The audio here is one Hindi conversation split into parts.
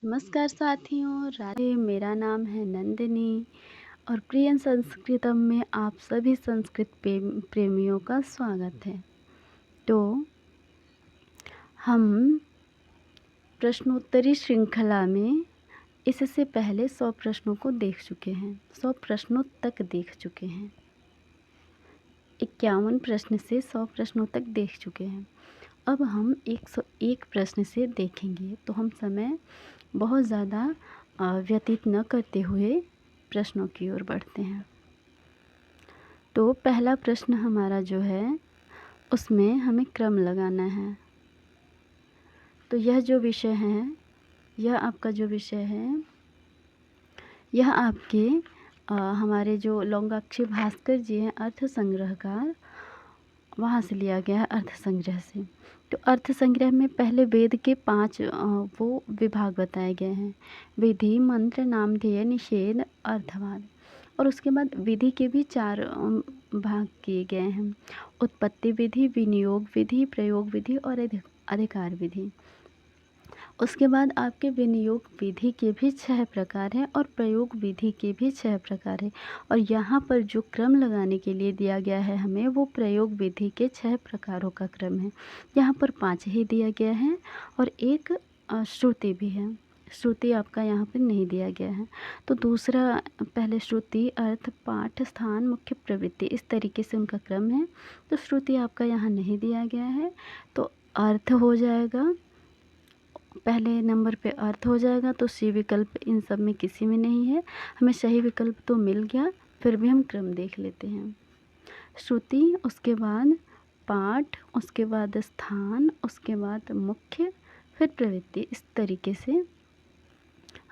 नमस्कार साथियों, राधे। मेरा नाम है नंदिनी और प्रिय संस्कृतम में आप सभी संस्कृत प्रेमियों का स्वागत है। तो हम प्रश्नोत्तरी श्रृंखला में इससे पहले 100 प्रश्नों को देख चुके हैं, 100 प्रश्नों तक देख चुके हैं। 51 प्रश्न से 100 प्रश्नों तक देख चुके हैं। अब हम 101 प्रश्न से देखेंगे। तो हम समय बहुत ज़्यादा व्यतीत न करते हुए प्रश्नों की ओर बढ़ते हैं। तो पहला प्रश्न हमारा जो है उसमें हमें क्रम लगाना है। तो यह जो विषय है, यह आपका जो विषय है, यह आपके हमारे जो लौंगाक्षी भास्कर जी हैं अर्थ संग्रहकार, वहाँ से लिया गया है, अर्थ संग्रह से। तो अर्थ संग्रह में पहले वेद के 5 वो विभाग बताए गए हैं: विधि, मंत्र, नामधेय, निषेध, अर्थवाद। और उसके बाद विधि के भी 4 भाग किए गए हैं: उत्पत्ति विधि, विनियोग विधि, प्रयोग विधि और अधिकार विधि। उसके बाद आपके विनियोग विधि के भी 6 प्रकार हैं और प्रयोग विधि के भी 6 प्रकार हैं। और यहाँ पर जो क्रम लगाने के लिए दिया गया है हमें, वो प्रयोग विधि के 6 प्रकारों का क्रम है। यहाँ पर 5 ही दिया गया है और एक श्रुति भी है। श्रुति आपका यहाँ पर नहीं दिया गया है। तो दूसरा, पहले श्रुति, अर्थ, पाठ, स्थान, मुख्य प्रवृत्ति, इस तरीके से उनका क्रम है। तो श्रुति आपका यहाँ नहीं दिया गया है, तो अर्थ हो जाएगा पहले नंबर पे, अर्थ हो जाएगा। तो सी विकल्प इन सब में किसी में नहीं है। हमें सही विकल्प तो मिल गया, फिर भी हम क्रम देख लेते हैं। श्रुति, उसके बाद पाठ, उसके बाद स्थान, उसके बाद मुख्य, फिर प्रवृत्ति। इस तरीके से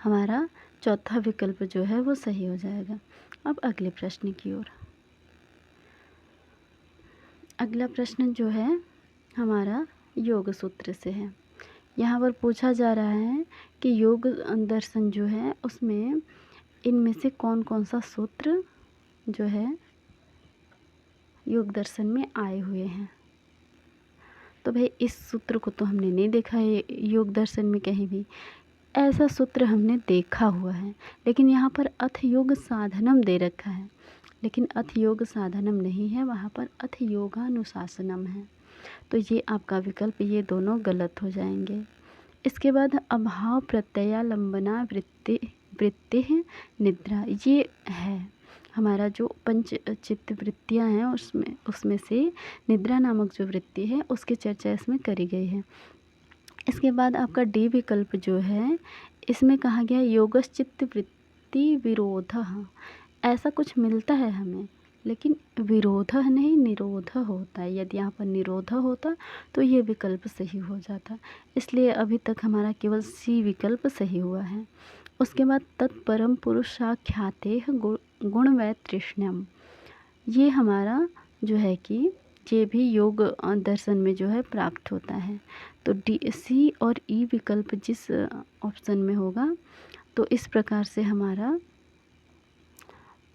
हमारा चौथा विकल्प जो है वो सही हो जाएगा। अब अगले प्रश्न की ओर। अगला प्रश्न जो है हमारा योग सूत्र से है। यहाँ पर पूछा जा रहा है कि योग दर्शन जो है उसमें इनमें से कौन कौन सा सूत्र जो है योग दर्शन में आए हुए हैं। तो भाई इस सूत्र को तो हमने नहीं देखा है योग दर्शन में कहीं भी। ऐसा सूत्र हमने देखा हुआ है, लेकिन यहाँ पर अथ योग साधनम दे रखा है, लेकिन अथ योग साधनम नहीं है, वहाँ पर अथ योगानुशासनम है। तो ये आपका विकल्प, ये दोनों गलत हो जाएंगे। इसके बाद अभाव प्रत्ययालंबना वृत्ति निद्रा, ये है हमारा जो पंच चित्त वृत्तियाँ हैं, उसमें से निद्रा नामक जो वृत्ति है उसकी चर्चा इसमें करी गई है। इसके बाद आपका डी विकल्प जो है, इसमें कहा गया योगश्चित्त वृत्ति विरोधः, ऐसा कुछ मिलता है हमें, लेकिन विरोध नहीं, निरोध होता है। यदि यहाँ पर निरोध होता तो ये विकल्प सही हो जाता। इसलिए अभी तक हमारा केवल सी विकल्प सही हुआ है। उसके बाद तत्परम पुरुषाख्याते गुण वै तृष्ण्यम, ये हमारा जो है कि ये भी योग दर्शन में जो है प्राप्त होता है। तो डी, सी और ई विकल्प जिस ऑप्शन में होगा, तो इस प्रकार से हमारा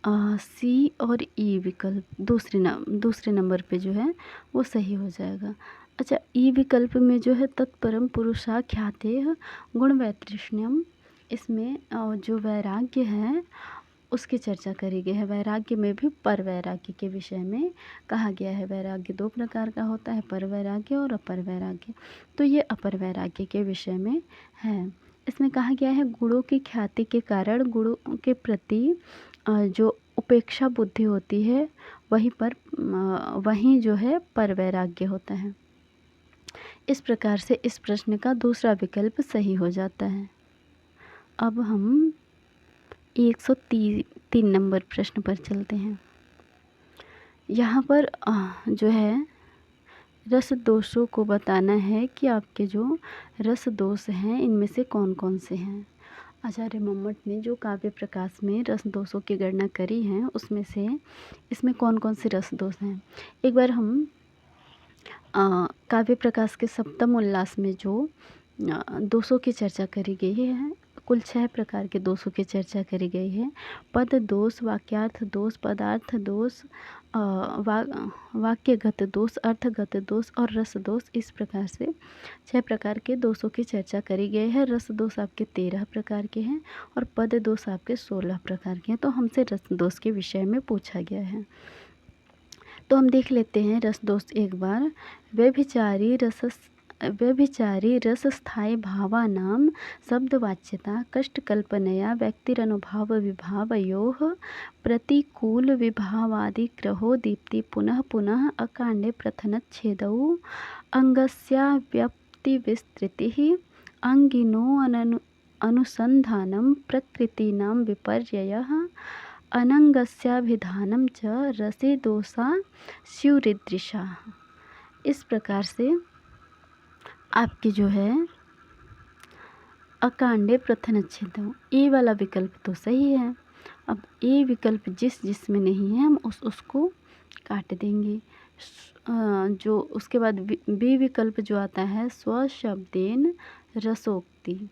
सी और ई विकल्प दूसरे नंबर पे जो है वो सही हो जाएगा। अच्छा, ई विकल्प में जो है तत्परम पुरुषाख्याते गुण वैतृष्ण्यम, इसमें जो वैराग्य है उसकी चर्चा करी गई है। वैराग्य में भी पर वैराग्य के विषय में कहा गया है। वैराग्य 2 प्रकार का होता है, पर वैराग्य और अपर वैराग्य। तो ये अपर वैराग्य के विषय में है। इसमें कहा गया है गुणों की ख्याति के कारण गुणों के प्रति जो उपेक्षा बुद्धि होती है वहीं जो है पर वैराग्य होता है। इस प्रकार से इस प्रश्न का दूसरा विकल्प सही हो जाता है। अब हम 103 नंबर प्रश्न पर चलते हैं। यहाँ पर जो है रस दोषों को बताना है कि आपके जो रस दोष हैं इनमें से कौन कौन से हैं। आचार्य मम्मट ने जो काव्य प्रकाश में रस दोषों की गणना करी है उसमें से इसमें कौन कौन से रस दोष हैं, एक बार हम काव्य प्रकाश के सप्तम उल्लास में जो दोषों की चर्चा करी गई है कुल 6 प्रकार के दोषों की चर्चा करी गई है। पद दोष, वाक्यार्थ दोष, पदार्थ दोष, वाक्यगत दोष, अर्थगत दोष और रस दोष। इस प्रकार से 6 प्रकार के दोषों की चर्चा करी गई है। रस दोष आपके 13 प्रकार के हैं और पद दोष आपके 16 प्रकार के हैं। तो हमसे रस दोष के विषय में पूछा गया है, तो हम देख लेते हैं रस दोष एक बार। व्यभिचारी रस स्थायी भावानां शब्दवाच्यता कष्टकल्पनया व्यक्तिरनुभाव विभावयोः प्रतिकूल विभावादिग्रहो दीप्ति पुनः पुनः अकाण्डे प्रथनच्छेदौ अंगस्याव्याप्तिविस्तृतिः अंगिनो अनुसंधानं प्रकृतीनां विपर्ययः अनंगस्याभिधानं च रसे दोषा स्युरीदृशा। इस प्रकार से आपके जो है अकांडे प्रथनच्छेदम, ए वाला विकल्प तो सही है। अब ए विकल्प जिसमें नहीं है हम उसको काट देंगे। जो उसके बाद बी विकल्प जो आता है स्वशब्देन रसोक्ति,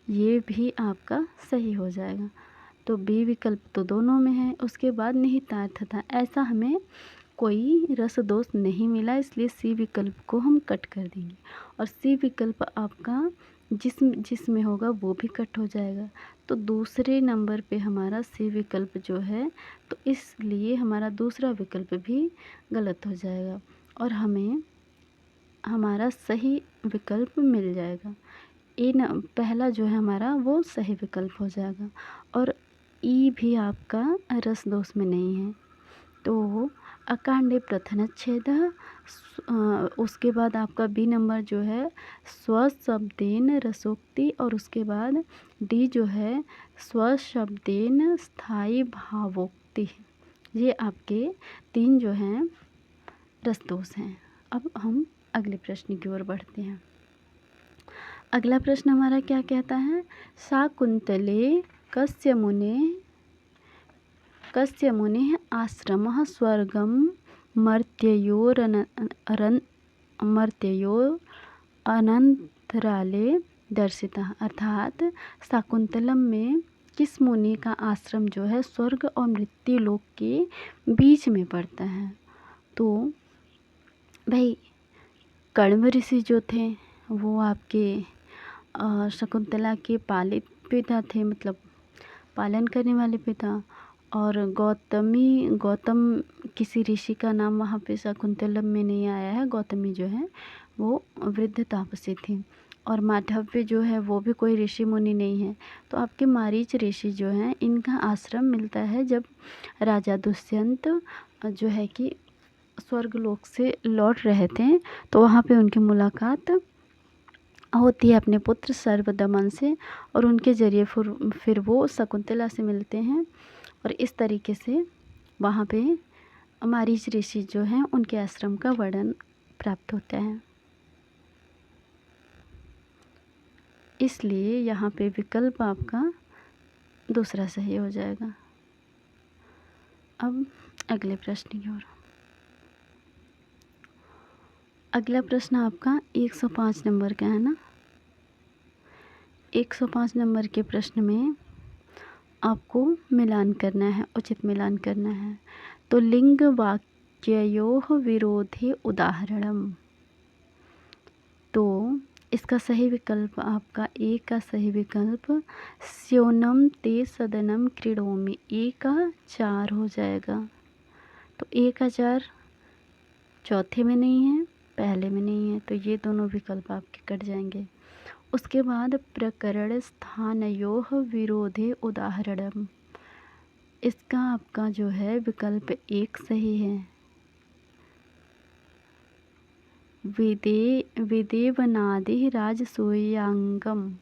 ये भी आपका सही हो जाएगा। तो बी विकल्प तो दोनों में है। उसके बाद निहितार्थ था, ऐसा हमें कोई रस दोष नहीं मिला, इसलिए सी विकल्प को हम कट कर देंगे और सी विकल्प आपका जिसमें होगा वो भी कट हो जाएगा। तो दूसरे नंबर पे हमारा सी विकल्प जो है, तो इसलिए हमारा दूसरा विकल्प भी गलत हो जाएगा और हमें हमारा सही विकल्प मिल जाएगा। पहला जो है हमारा वो सही विकल्प हो जाएगा और ई भी आपका रस दोष में नहीं है। तो अकांडे प्रथनच्छेद, उसके बाद आपका बी नंबर जो है स्वशब्देन रसोक्ति और उसके बाद डी जो है स्वशब्देन स्थायी भावोक्ति। ये आपके 3 जो हैं रस दोष हैं। अब हम अगले प्रश्न की ओर बढ़ते हैं। अगला प्रश्न हमारा क्या कहता है, शाकुंतले कस्य मुने आश्रमः स्वर्गं मर्त्ययोरनन्तराले दर्शितः। अर्थात शाकुंतलम में किस मुनि का आश्रम जो है स्वर्ग और मृत्यु लोक के बीच में पड़ता है। तो भाई कण्व ऋषि जो थे वो आपके शकुंतला के पालित पिता थे, मतलब पालन करने वाले पिता। और गौतम किसी ऋषि का नाम वहाँ पे शकुंतलम में नहीं आया है। गौतमी जो है वो वृद्ध तापसी थी और माधव्य जो है वो भी कोई ऋषि मुनि नहीं है। तो आपके मारीच ऋषि जो हैं इनका आश्रम मिलता है जब राजा दुष्यंत जो है कि स्वर्गलोक से लौट रहे थे, तो वहाँ पे उनकी मुलाकात होती है अपने पुत्र सर्वदमन से और उनके जरिए फिर वो शकुंतला से मिलते हैं और इस तरीके से वहाँ पे मारीच ऋषि जो हैं उनके आश्रम का वर्णन प्राप्त होता है। इसलिए यहाँ पे विकल्प आपका दूसरा सही हो जाएगा। अब अगले प्रश्न की ओर। अगला प्रश्न आपका 105 नंबर का है ना। 105 नंबर के प्रश्न में आपको मिलान करना है, उचित मिलान करना है। तो लिंग वाक्ययोः विरोधे उदाहरणम, तो इसका सही विकल्प आपका ए का सही विकल्प स्योनम ते सदनम क्रीडोमि, ए का 4 हो जाएगा। तो ए का 4 चौथे में नहीं है, पहले में नहीं है, तो ये दोनों विकल्प आपके कट जाएंगे। उसके बाद प्रकरण स्थानयोः विरोधे उदाहरणम, इसका आपका जो है विकल्प 1 सही है। विदेवनादि राजसूयांगम,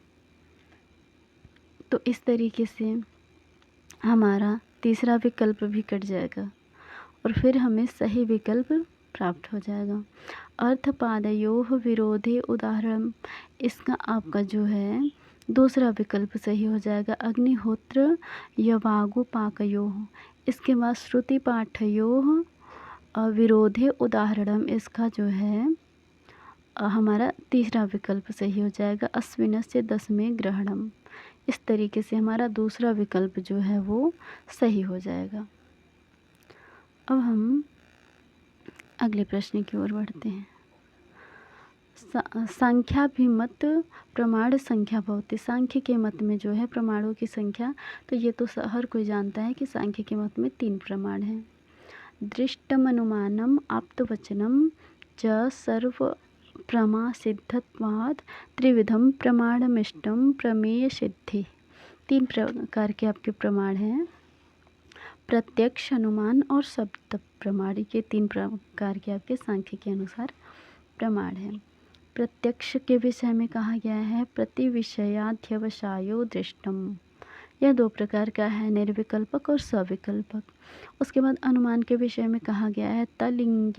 तो इस तरीके से हमारा तीसरा विकल्प भी कट जाएगा और फिर हमें सही विकल्प प्राप्त हो जाएगा। अर्थपादयोः विरोधे उदाहरण, इसका आपका जो है दूसरा विकल्प सही हो जाएगा। अग्निहोत्र यवागुपाकयोः, इसके बाद श्रुति पाठयोः विरोधे उदाहरणम, इसका जो है हमारा तीसरा विकल्प सही हो जाएगा। अश्विनस्य 10वें ग्रहणम, इस तरीके से हमारा दूसरा विकल्प जो है वो सही हो जाएगा। अब हम अगले प्रश्न की ओर बढ़ते हैं। सांख्याभिमत प्रमाण संख्या भवति। सांख्य के मत में जो है प्रमाणों की संख्या, तो ये तो हर कोई जानता है कि सांख्य के मत में 3 प्रमाण हैं। दृष्टमनुमानम आप्तवचनम च सर्व प्रमा सिद्धत्वात् त्रिविधम प्रमाणमिष्टम प्रमेय सिद्धि। 3 प्रकार के आपके प्रमाण हैं, प्रत्यक्ष, अनुमान और शब्द प्रमाण। के 3 प्रकार के आपके सांख्य के अनुसार प्रमाण हैं। प्रत्यक्ष के विषय में कहा गया है प्रतिविषयाध्यवसायो दृष्टम। यह 2 प्रकार का है, निर्विकल्पक और सविकल्पक। उसके बाद अनुमान के विषय में कहा गया है तलिंग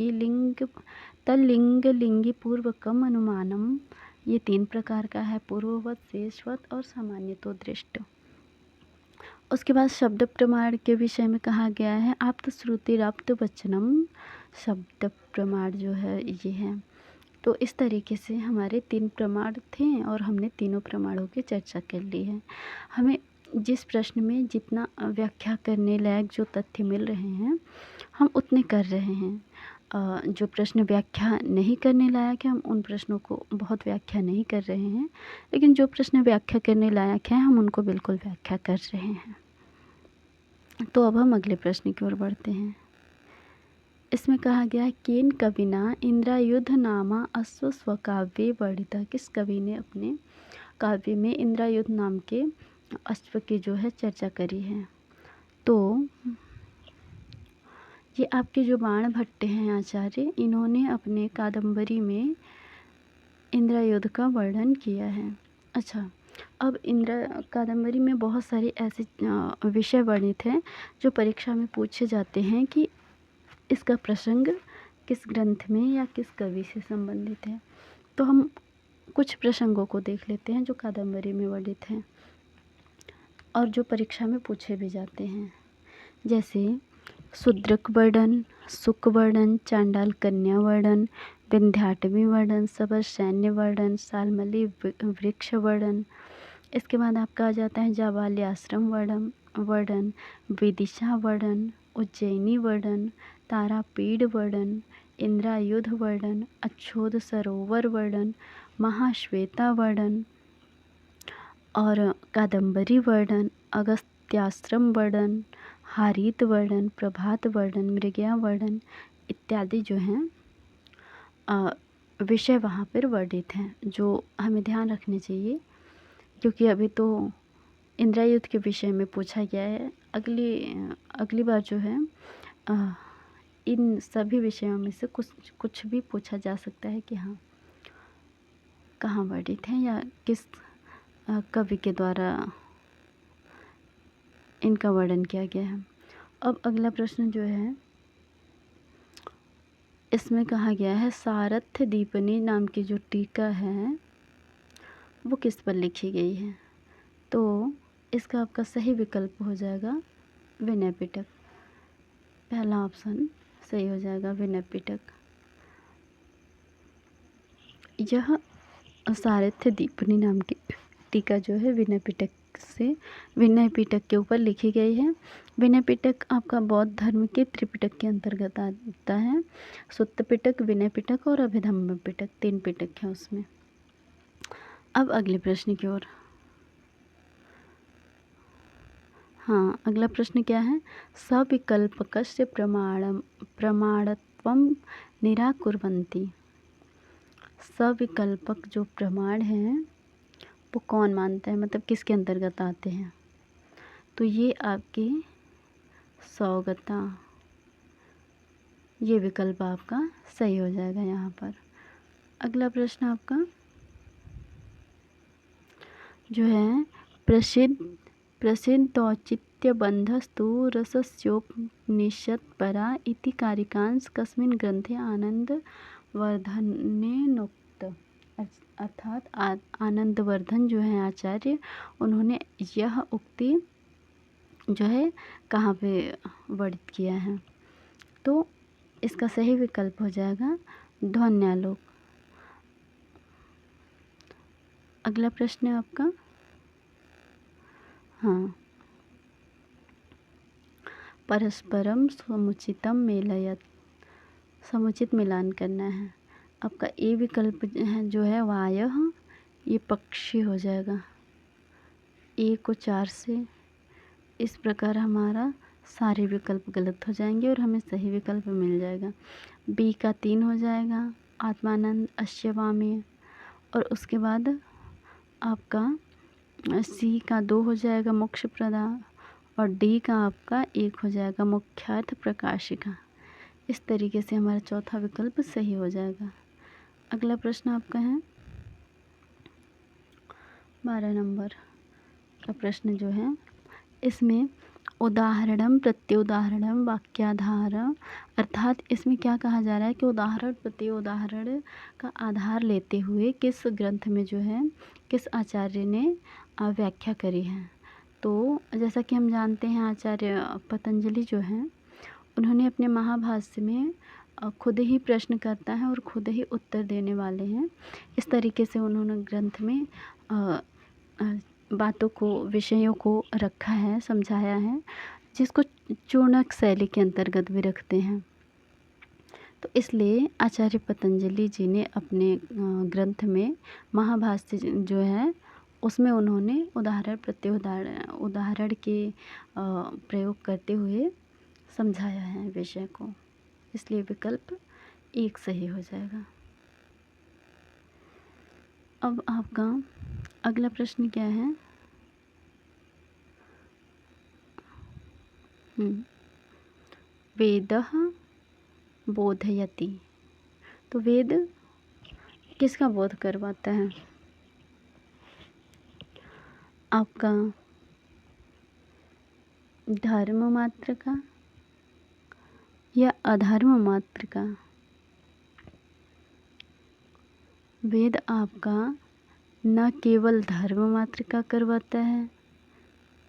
लिंगी पूर्वकम अनुमानम। ये 3 प्रकार का है, पूर्ववत, शेषवत और सामान्यतो दृष्ट। उसके बाद शब्द प्रमाण के विषय में कहा गया है आप्त श्रुति आप्त वचनम। शब्द प्रमाण जो है ये है। तो इस तरीके से हमारे 3 प्रमाण थे और हमने तीनों प्रमाणों की चर्चा कर ली है। हमें जिस प्रश्न में जितना व्याख्या करने लायक जो तथ्य मिल रहे हैं हम उतने कर रहे हैं। जो प्रश्न व्याख्या नहीं करने लायक है हम उन प्रश्नों को बहुत व्याख्या नहीं कर रहे हैं, लेकिन जो प्रश्न व्याख्या करने लायक हैं हम उनको बिल्कुल व्याख्या कर रहे हैं। तो अब हम अगले प्रश्न की ओर बढ़ते हैं। इसमें कहा गया है केन कविना इंद्रायुध नामा अश्व स्वकाव्ये वर्णिता। किस कवि ने अपने काव्य में इंद्रायुध नाम के अश्व की जो है चर्चा करी है। तो ये आपके जो बाणभट्ट हैं आचार्य, इन्होंने अपने कादंबरी में इंद्रायुध का वर्णन किया है। अच्छा, अब कादंबरी में बहुत सारे ऐसे विषय वर्णित हैं जो परीक्षा में पूछे जाते हैं कि इसका प्रसंग किस ग्रंथ में या किस कवि से संबंधित है। तो हम कुछ प्रसंगों को देख लेते हैं जो कादंबरी में वर्णित हैं और जो परीक्षा में पूछे भी जाते हैं। जैसे शूद्रक वर्णन, सुक वर्णन, चांडाल कन्या वर्णन, विंध्याटवी वर्णन, सबर सैन्य वर्णन, सालमली वृक्ष वर्णन। इसके बाद आपका आ जाता है जाबाल्य आश्रम वर्णन, विदिशा वर्णन, उज्जैनी वर्णन, तारापीठ वर्णन, इंद्रायुध वर्णन, अच्छोद सरोवर वर्णन, महाश्वेता वर्णन और कादंबरी वर्णन, अगस्त्याश्रम वर्णन, हारीत वर्णन, प्रभात वर्णन, मृगया वर्णन इत्यादि जो हैं विषय वहाँ पर वर्णित हैं जो हमें ध्यान रखने चाहिए, क्योंकि अभी तो इंद्रायुध के विषय में पूछा गया है। अगली बार जो है इन सभी विषयों में से कुछ भी पूछा जा सकता है कि हाँ कहाँ वर्णित हैं या किस कवि के द्वारा इनका वर्णन किया गया है। अब अगला प्रश्न जो है इसमें कहा गया है सारथ्य दीपनी नाम की जो टीका है वो किस पर लिखी गई है। तो इसका आपका सही विकल्प हो जाएगा विनय पिटक। पहला ऑप्शन सही हो जाएगा विनय पिटक। यह सारथ्य दीपनी नाम की टीका जो है विनय पिटक के ऊपर लिखी गई है। विनय पिटक आपका बौद्ध धर्म के त्रिपिटक के अंतर्गत आता है। सुत्त पिटक, विनय पिटक और अभिधम्म पिटक 3 पिटक हैं उसमें। अब अगले प्रश्न की ओर। हाँ, अगला प्रश्न क्या है, सविकल्पकस्य प्रमाणत्वं निराकुर्वन्ति। सविकल्पक जो प्रमाण हैं वो कौन मानता है, मतलब किसके अंतर्गत आते हैं। तो ये आपके सौगता, ये विकल्प आपका सही हो जाएगा यहाँ पर। अगला प्रश्न आपका जो है प्रसिद्ध औचित्यबन्धस्तु रसस्योपनिषत् परा इति कारिकांश कस्मिन् ग्रंथे आनंदवर्धनेनोक्त। अर्थात आनंदवर्धन जो है आचार्य, उन्होंने यह उक्ति जो है कहाँ पे वर्णित किया है। तो इसका सही विकल्प हो जाएगा ध्वन्यालोक। अगला प्रश्न है आपका हाँ, परस्परम समुचितम मेलयत, समुचित मिलान करना है। आपका ए विकल्प है जो है वायः, ये पक्षी हो जाएगा। ए को 4 से, इस प्रकार हमारा सारे विकल्प गलत हो जाएंगे और हमें सही विकल्प मिल जाएगा। बी का 3 हो जाएगा, आत्मानंद अश्यवामी। और उसके बाद आपका सी का 2 हो जाएगा, मोक्ष प्रदा। और डी का आपका 1 हो जाएगा, मुख्यार्थ प्रकाशिका। इस तरीके से हमारा चौथा विकल्प सही हो जाएगा। अगला प्रश्न आपका है 12 नंबर का प्रश्न जो है, इसमें उदाहरणम प्रत्युदाहरणम वाक्याधार, अर्थात इसमें क्या कहा जा रहा है कि उदाहरण प्रत्युदाहरण का आधार लेते हुए किस ग्रंथ में जो है किस आचार्य ने व्याख्या करी है। तो जैसा कि हम जानते हैं आचार्य पतंजलि जो हैं उन्होंने अपने महाभाष्य में खुद ही प्रश्न करता है और खुद ही उत्तर देने वाले हैं। इस तरीके से उन्होंने ग्रंथ में बातों को, विषयों को रखा है, समझाया है, जिसको चूर्णक शैली के अंतर्गत भी रखते हैं। तो इसलिए आचार्य पतंजलि जी ने अपने ग्रंथ में महाभाष्य जो है उसमें उन्होंने उदाहरण उदाहरण के प्रयोग करते हुए समझाया है विषय को। इसलिए विकल्प 1 सही हो जाएगा। अब आपका अगला प्रश्न क्या है? वेदः बोधयति, तो वेद किसका बोध करवाता है? आपका धर्म मात्र का या अधर्म मात्र का? वेद आपका न केवल धर्म मात्र का करवाता है,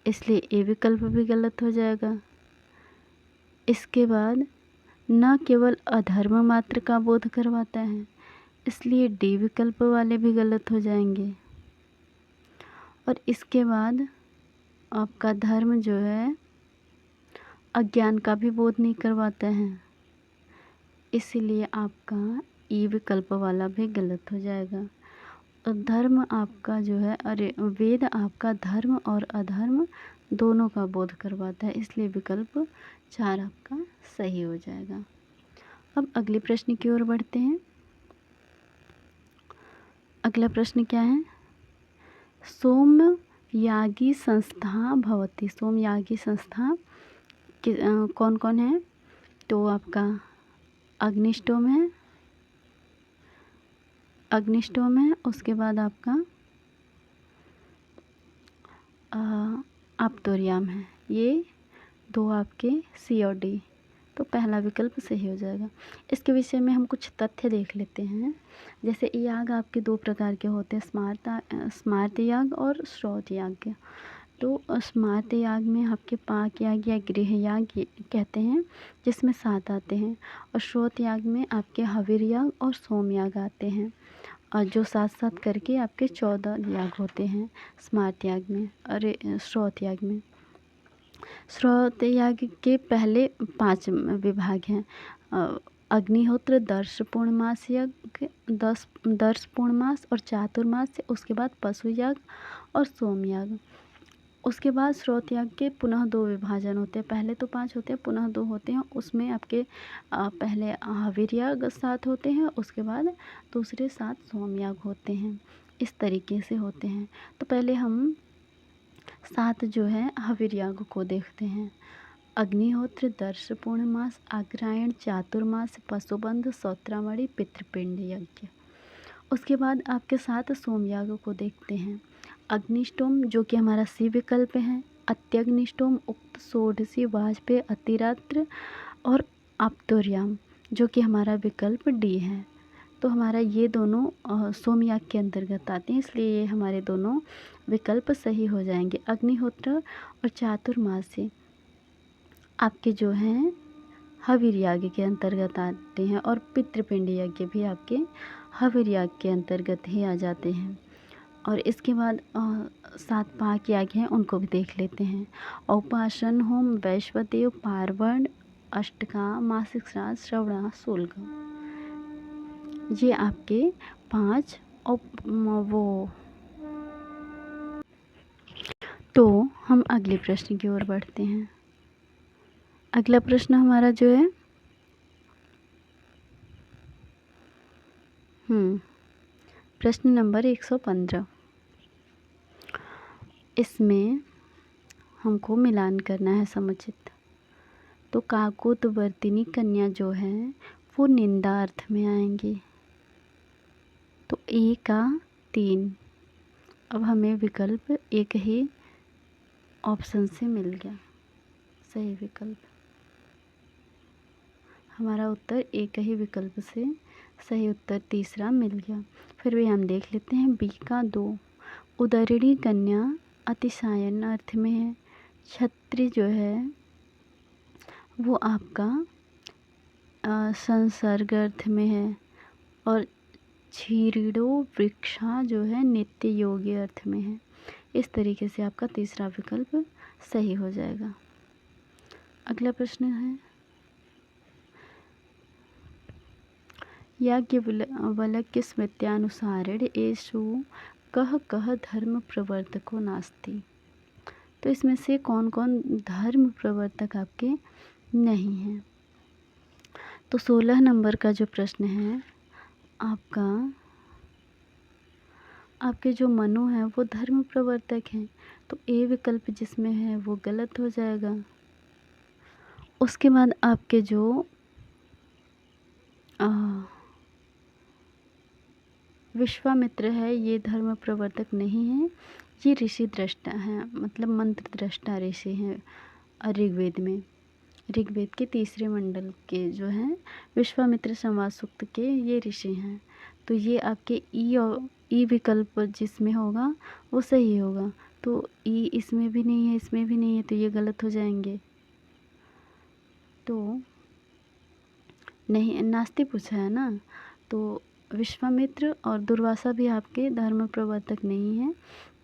इसलिए ये विकल्प भी गलत हो जाएगा। इसके बाद न केवल अधर्म मात्र का बोध करवाता है, इसलिए डी विकल्प वाले भी गलत हो जाएंगे। और इसके बाद आपका धर्म जो है अज्ञान का भी बोध नहीं करवाता है, इसीलिए आपका ई विकल्प वाला भी गलत हो जाएगा। और धर्म आपका जो है, वेद आपका धर्म और अधर्म दोनों का बोध करवाता है, इसलिए विकल्प 4 आपका सही हो जाएगा। अब अगले प्रश्न की ओर बढ़ते हैं। अगला प्रश्न क्या है? सोमयागी संस्था भवति, सोमयागी संस्था कौन कौन है? तो आपका अग्निष्टोम है, उसके बाद आपका आप्तोरियाम है। ये 2 आपके सी और डी, तो पहला विकल्प सही हो जाएगा। इसके विषय में हम कुछ तथ्य देख लेते हैं। जैसे याग आपके 2 प्रकार के होते हैं, स्मार्त याग और श्रौत याग। तो स्मार्त याग में आपके पाक याग या गृह याग कहते हैं, जिसमें 7 आते हैं। और श्रौत याग में आपके हविर याग और सोम याग आते हैं, और जो 7-7 करके आपके 14 याग होते हैं स्मार्त याग में। और श्रौत याग में, श्रौत याग के पहले 5 विभाग हैं। अग्निहोत्र, दर्श पूर्णमास यज्ञ, 10 पूर्णमास और चातुर्मास, उसके बाद पशु याग और सोम याग। उसके बाद श्रौत याग के पुनः 2 विभाजन होते हैं। पहले तो 5 होते हैं, पुनः 2 होते हैं। उसमें आपके पहले हविर याग 7 होते हैं, उसके बाद दूसरे 7 सोम याग होते हैं। इस तरीके से होते हैं। तो पहले हम 7 जो है हविर याग को देखते हैं। अग्निहोत्र, दर्श पूर्णमास, अग्रायण, चातुर्मास, पशुबंध, सौत्रामणि, पितृपिंड यज्ञ। उसके बाद आपके 7 सोमयाग को देखते हैं। अग्निष्टोम जो कि हमारा सी विकल्प है, अत्यग्निष्टोम, उक्त, षोडशी, वाजपेय, अतिरात्र और आप्तोर्याम जो कि हमारा विकल्प डी है। तो हमारा ये दोनों सोमयाग के अंतर्गत आते हैं, इसलिए ये हमारे दोनों विकल्प सही हो जाएंगे। अग्निहोत्र और चातुर्मासी आपके जो हैं हविर याग के अंतर्गत आते हैं, और पितृपिंड यज्ञ भी आपके हविर याग के अंतर्गत ही आ जाते हैं। और इसके बाद 7 पाक याग हैं, उनको भी देख लेते हैं। औपासन होम, वैश्वदेव, पार्वण, अष्टका, मासिक श्राद्ध, श्रवणा, शूलगा, ये आपके 5 वो। तो हम अगले प्रश्न की ओर बढ़ते हैं। अगला प्रश्न हमारा जो है प्रश्न नंबर 115। इसमें हमको मिलान करना है समुचित। तो काकोत्वर्तिनी कन्या जो है वो निंदा अर्थ में आएंगी। तो ए का 3। अब हमें विकल्प एक ही ऑप्शन से मिल गया सही विकल्प। हमारा उत्तर एक ही विकल्प से सही उत्तर तीसरा मिल गया। फिर भी हम देख लेते हैं बी का 2। उदरिणी कन्या अतिशायन अर्थ में है। छत्री जो है वो आपका संसर्ग अर्थ में है। और छीरिड़ो वृक्षा जो है नित्य योगी अर्थ में है। इस तरीके से आपका तीसरा विकल्प सही हो जाएगा। अगला प्रश्न है याज्ञवल्क्य स्मृत्यानुसारेण एषु कः कः धर्म प्रवर्तको नास्ति। तो इसमें से कौन कौन धर्म प्रवर्तक आपके नहीं हैं। तो 16 नंबर का जो प्रश्न है आपके जो मनु हैं वो धर्म प्रवर्तक हैं। तो ए विकल्प जिसमें है वो गलत हो जाएगा। उसके बाद आपके जो विश्वामित्र है ये धर्म प्रवर्तक नहीं है। ये ऋषि दृष्टा हैं, मतलब मंत्र दृष्टा ऋषि हैं। ऋग्वेद के तीसरे मंडल के जो हैं विश्वामित्र संवाद सूक्त के ये ऋषि हैं। तो ये आपके ई विकल्प जिसमें होगा वो सही होगा। तो ई इसमें भी नहीं है, इसमें भी नहीं है, तो ये गलत हो जाएंगे। तो नहीं, नास्ति पूछा है ना। तो विश्वामित्र और दुर्वासा भी आपके धर्म प्रवर्तक नहीं हैं।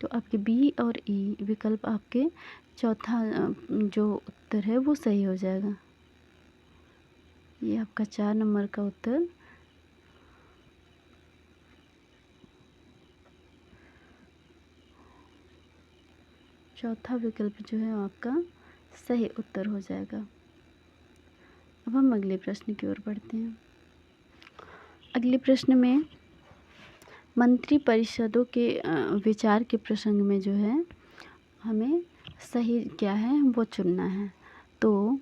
तो आपके बी और ई विकल्प आपके चौथा जो उत्तर है वो सही हो जाएगा। ये आपका 4 नंबर का उत्तर चौथा विकल्प जो है आपका सही उत्तर हो जाएगा। अब हम अगले प्रश्न की ओर बढ़ते हैं। अगले प्रश्न में मंत्री परिषदों के विचार के प्रसंग में जो है हमें सही क्या है वो चुनना है। तो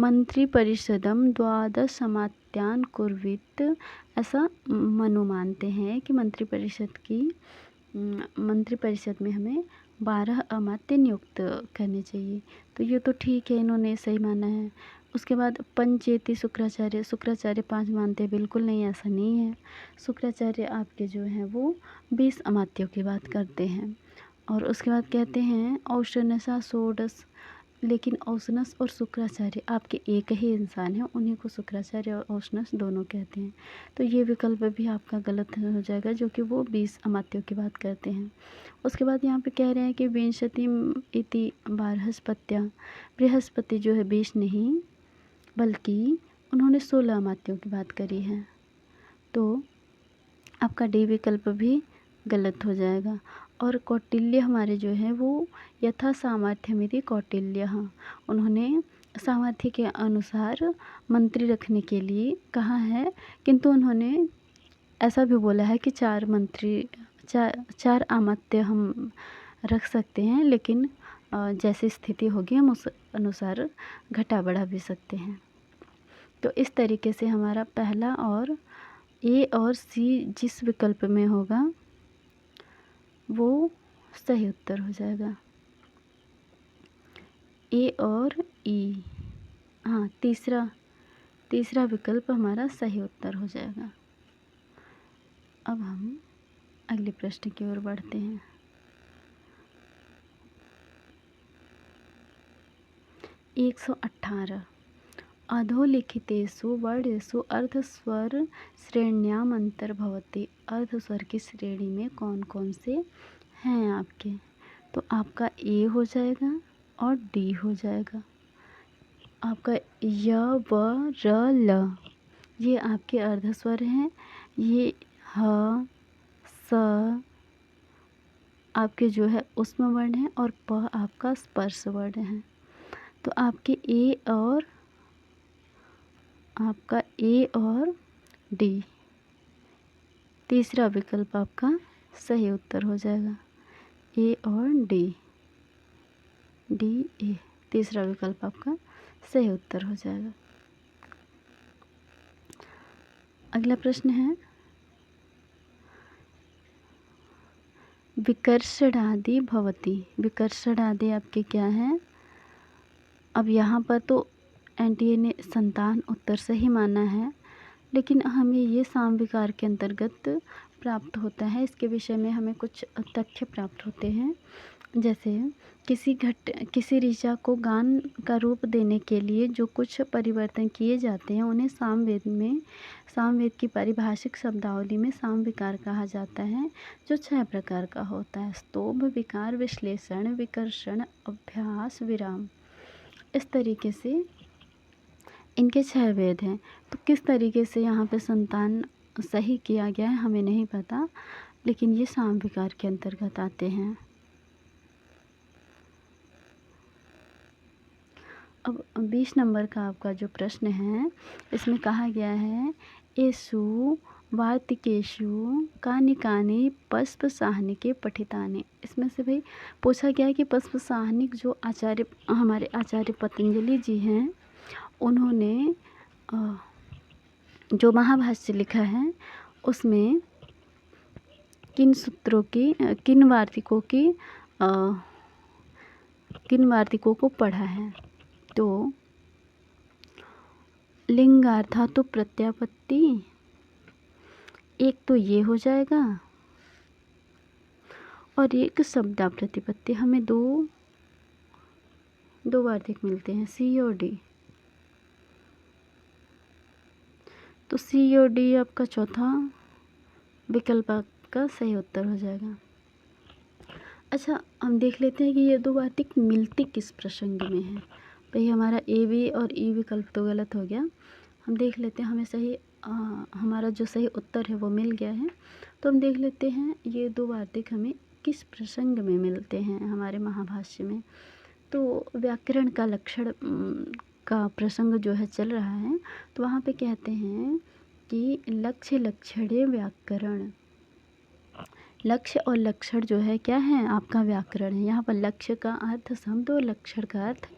मंत्री परिषदम द्वादश समात्यान कुर्वित, ऐसा मनु मानते हैं कि मंत्री परिषद में हमें 12 अमात्य नियुक्त करने चाहिए। तो ये तो ठीक है, इन्होंने सही माना है। उसके बाद पंचेति शुक्राचार्य 5 मानते हैं। बिल्कुल नहीं, ऐसा नहीं है। शुक्राचार्य आपके जो हैं वो 20 अमात्यों की बात करते हैं। और उसके बाद कहते हैं औषनसा षोडश, लेकिन औशनस और शुक्राचार्य आपके एक ही इंसान हैं, उन्हीं को शुक्राचार्य और औशनस दोनों कहते हैं। तो ये विकल्प भी आपका गलत हो जाएगा, जो कि वो 20 अमात्यों की बात करते हैं। उसके बाद यहाँ पे कह रहे हैं कि विंशतिम इति बृहस्पत्या, बृहस्पति जो है 20 नहीं बल्कि उन्होंने 16 अमात्यों की बात करी है। तो आपका डी विकल्प भी गलत हो जाएगा। और कौटिल्य हमारे जो है वो यथा सामर्थ्यमिति कौटिल्य, हाँ उन्होंने सामर्थ्य के अनुसार मंत्री रखने के लिए कहा है, किंतु उन्होंने ऐसा भी बोला है कि 4 अमात्य हम रख सकते हैं, लेकिन जैसी स्थिति होगी हम उस अनुसार घटा बढ़ा भी सकते हैं। तो इस तरीके से हमारा पहला और ए और सी जिस विकल्प में होगा वो सही उत्तर हो जाएगा। ए और ई, हाँ तीसरा विकल्प हमारा सही उत्तर हो जाएगा। अब हम अगले प्रश्न की ओर बढ़ते हैं। 118 अधोलिखितेषु वर्णेषु अर्धस्वर श्रेण्याम अंतर्भवति। अर्धस्वर की श्रेणी में कौन कौन से हैं आपके? तो आपका ए हो जाएगा और डी हो जाएगा। आपका य व र ल ये आपके अर्धस्वर हैं। ये ह स आपके जो है ऊष्म वर्ण है और प आपका स्पर्श वर्ण है। तो आपके ए और डी तीसरा विकल्प आपका सही उत्तर हो जाएगा। ए और डी ए तीसरा विकल्प आपका सही उत्तर हो जाएगा। अगला प्रश्न है विकर्षणादि भवति। विकर्षणादि आपके क्या हैं? अब यहाँ पर तो एनटीए ने संतान उत्तर सही माना है, लेकिन हमें ये साम विकार के अंतर्गत प्राप्त होता है। इसके विषय में हमें कुछ तथ्य प्राप्त होते हैं। जैसे किसी ऋचा को गान का रूप देने के लिए जो कुछ परिवर्तन किए जाते हैं उन्हें सामवेद की पारिभाषिक शब्दावली में साम विकार कहा जाता है, जो 6 प्रकार का होता है। स्तोभ, विकार, विश्लेषण, विकर्षण, अभ्यास, विराम। इस तरीके से इनके 6 वेद हैं। तो किस तरीके से यहाँ पे संतान सही किया गया है हमें नहीं पता, लेकिन ये साम विकार के अंतर्गत आते हैं। अब 20 नंबर का आपका जो प्रश्न है, इसमें कहा गया है एषु वार्तिकेषु कानि कानि पस्प साहनिके पठितानि। इसमें से भाई पूछा गया है कि पस्प साहनिक जो हमारे आचार्य पतंजलि जी हैं, उन्होंने जो महाभाष्य लिखा है उसमें किन वार्तिकों को पढ़ा है। तो लिंगार्था तो प्रत्यापत्ति एक तो ये हो जाएगा, और एक शब्दा प्रतिपत्ति। हमें दो वार्तिक मिलते हैं, सी और डी। तो सी और डी आपका चौथा विकल्प का सही उत्तर हो जाएगा। अच्छा, हम देख लेते हैं कि ये 2 वार्तिक मिलती किस प्रसंग में है। भाई हमारा ए बी और ई विकल्प तो गलत हो गया। हम देख लेते हैं, हमारा जो सही उत्तर है वो मिल गया है। तो हम देख लेते हैं ये 2 वार्तिक हमें किस प्रसंग में मिलते हैं हमारे महाभाष्य में। तो व्याकरण का लक्षण का प्रसंग जो है चल रहा है, तो वहाँ पे कहते हैं कि लक्ष्य लक्षणे व्याकरण। लक्ष्य और लक्षण जो है क्या है, आपका व्याकरण है। यहाँ पर लक्ष्य का अर्थ शब्द और लक्षण का अर्थ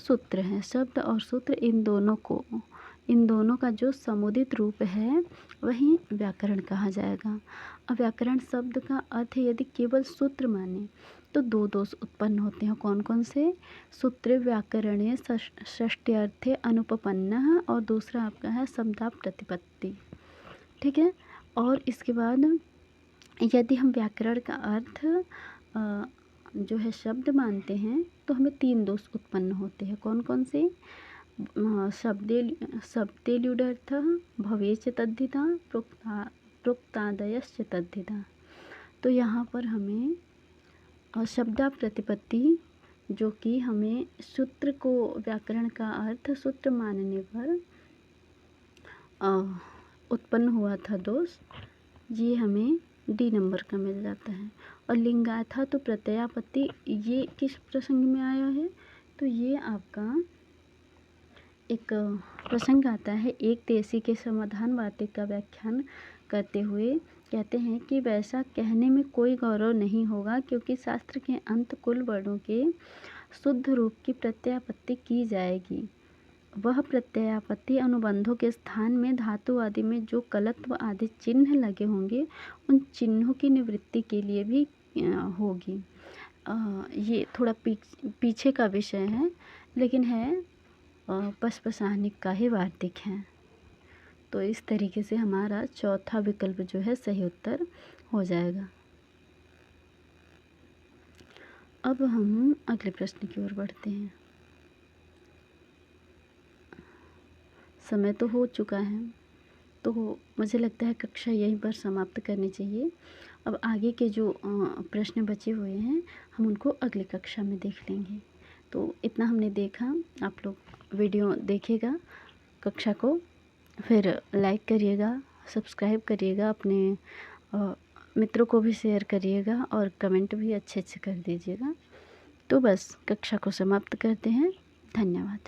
सूत्र है। शब्द और सूत्र इन दोनों का जो समुदित रूप है वही व्याकरण कहा जाएगा। अब व्याकरण शब्द का अर्थ यदि केवल सूत्र माने तो 2 दोष उत्पन्न होते हैं। कौन कौन से? सूत्र व्याकरणे षष्ट्यर्थे अनुपपन्नः, और दूसरा आपका है शब्दा प्रतिपत्ति। ठीक है। और इसके बाद यदि हम व्याकरण का अर्थ जो है शब्द मानते हैं तो हमें 3 दोष उत्पन्न होते हैं। कौन कौन से? शब्दे ल्युडर्थः भवेच्च तद्धिता, प्रोक्तादयश्च तद्धिता। तो यहाँ पर हमें शब्दा प्रतिपत्ति, जो कि हमें सूत्र को, व्याकरण का अर्थ सूत्र मानने पर उत्पन्न हुआ था दोष, ये हमें डी नंबर का मिल जाता है। और लिंगार्था तो प्रत्ययापत्ति, ये किस प्रसंग में आया है? तो ये आपका एक प्रसंग आता है, एक देशी के समाधान वार्तिक का व्याख्यान करते हुए कहते हैं कि वैसा कहने में कोई गौरव नहीं होगा, क्योंकि शास्त्र के अंत कुल वर्णों के शुद्ध रूप की प्रत्ययापत्ति की जाएगी। वह प्रत्ययापत्ति अनुबंधों के स्थान में धातु आदि में जो कलत्व आदि चिन्ह लगे होंगे उन चिन्हों की निवृत्ति के लिए भी होगी। ये थोड़ा पीछे का विषय है, लेकिन है पस्प साहनिक का ही वार्तिक है। तो इस तरीके से हमारा चौथा विकल्प जो है सही उत्तर हो जाएगा। अब हम अगले प्रश्न की ओर बढ़ते हैं। समय तो हो चुका है, तो मुझे लगता है कक्षा यहीं पर समाप्त करनी चाहिए। अब आगे के जो प्रश्न बचे हुए हैं, हम उनको अगली कक्षा में देख लेंगे। तो इतना हमने देखा, आप लोग वीडियो देखिएगा कक्षा को, फिर लाइक करिएगा, सब्सक्राइब करिएगा, अपने मित्रों को भी शेयर करिएगा और कमेंट भी अच्छे-अच्छे कर दीजिएगा। तो बस कक्षा को समाप्त करते हैं। धन्यवाद।